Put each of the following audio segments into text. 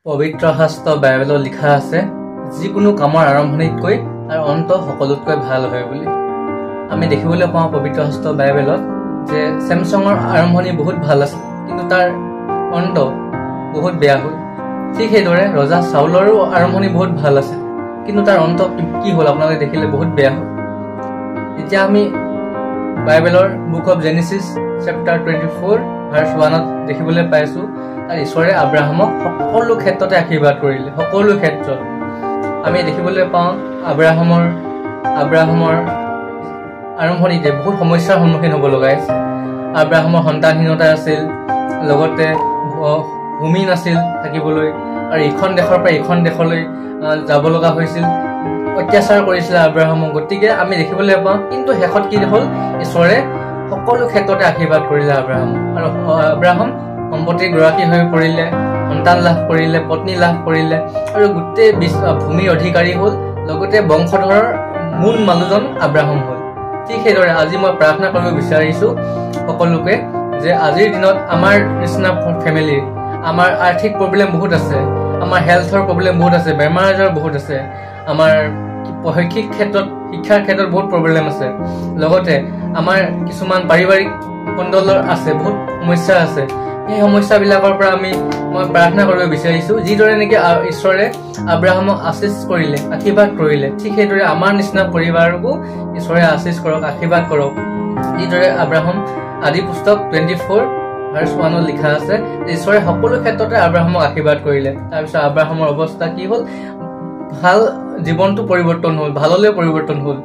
পবিত্ৰ শাস্ত্ৰ বাইবেলত লিখা আছে যিকোনো কামৰ আৰম্ভণিতকৈ তাৰ অন্ত সকলোতকৈ ভাল হয় বুলি। আমি দেখিবলৈ পাওঁ পবিত্ৰ শাস্ত্ৰ বাইবেলত যে ছেমছঙৰ আৰম্ভণি বহুত ভাল আছিল কিন্তু তাৰ অন্ত বহুত বেয়া হ'ল। ঠিক সেইদৰে ৰজা চাউলৰো আৰম্ভণি বহুত ভাল আছিল কিন্তু তাৰ অন্ত কি হ'ল আপোনালোকে দেখিলে বহুত বেয়া হ'ল। এতিয়া আমি বাইবেলৰ book of Genesis chapter 24 verse 1ত দেখিবলৈ পাইছোঁ তাৰ ঈশ্বৰে আব্ৰাহামক সকলো ক্ষেত্ৰতে আশীৰ্বাদ কৰিলে। সকলো ক্ষেত্ৰত আমি দেখিবলৈ পাওঁ আব্ৰাহামৰ আৰম্ভণিতে বহুত সমস্যাৰ সন্মুখীন হ'ব লগা হৈছে। আব্ৰাহামৰ সন্তানহীনতা আছিল, লগতে ভূমি নাছিল থাকিবলৈ, আৰু ইখন দেশৰ পৰা ইখন দেশলৈ যাব লগা হৈছিল, অত্যাচাৰ কৰিছিলে আব্ৰাহামক। গতিকে আমি দেখিবলৈ পাওঁ কিন্তু শেষত কি হ'ল, ঈশ্বৰে সকলো ক্ষেত্ৰতে আশীৰ্বাদ কৰিলে আব্ৰাহামক, আৰু আব্ৰাহাম সম্পত্তিৰ গৰাকী হৈ পৰিলে, সন্তান লাভ কৰিলে, পত্নী লাভ কৰিলে, আৰু গোটেই ভূমিৰ অধিকাৰী হ'ল, লগতে বংশধৰৰ মূল মানুহজন আব্ৰাহাম হ'ল। ঠিক সেইদৰে আজি মই প্ৰাৰ্থনা কৰিব বিচাৰিছোঁ সকলোকে যে আজিৰ দিনত আমাৰ নিচিনা ফেমিলিৰ আমাৰ আৰ্থিক প্ৰব্লেম বহুত আছে, আমাৰ হেল্থৰ প্ৰব্লেম বহুত আছে, বেমাৰ আজাৰ বহুত আছে, আমাৰ শৈক্ষিক ক্ষেত্ৰত শিক্ষাৰ ক্ষেত্ৰত বহুত প্ৰব্লেম আছে, লগতে আমাৰ কিছুমান পাৰিবাৰিক কণ্ডলৰ আছে, বহুত সমস্যা আছে। সেই সমস্যাবিলাকৰ পৰা মই প্ৰাৰ্থনা কৰিব বিচাৰিছোঁ যিদৰে নেকি ঈশ্বৰে আব্ৰাহামক আশীষ কৰিলে, আশীৰ্বাদ কৰিলে, ঠিক সেইদৰে আমাৰ নিচিনা পৰিবাৰকো ঈশ্বৰে আশীষ কৰক, আশীৰ্বাদ কৰক। যিদৰে আব্ৰাহাম আদি পুস্তক 24 ভাৰ্চ 1ত লিখা আছে যে ঈশ্বৰে সকলো ক্ষেত্ৰতে আব্ৰাহামক আশীৰ্বাদ কৰিলে। তাৰপিছত আব্ৰাহামৰ অৱস্থা কি হ'ল, ভাল জীৱনটো পৰিৱৰ্তন হ'ল, ভাললৈ পৰিৱৰ্তন হ'ল।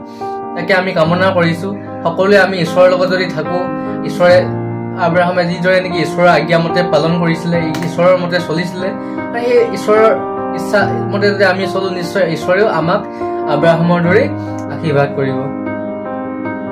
তাকে আমি কামনা কৰিছোঁ সকলোৱে আমি ঈশ্বৰৰ লগত যদি থাকোঁ, ঈশ্বৰে আব্ৰাহামে যিদৰে নেকি ঈশ্বৰৰ আজ্ঞামতে পালন কৰিছিলে, ঈশ্বৰৰ মতে চলিছিলে, আৰু সেই ঈশ্বৰৰ ইচ্ছা মতে যদি আমি চলো, নিশ্চয় ঈশ্বৰেও আমাক আব্ৰাহামৰ দৰে আশীৰ্বাদ কৰিব।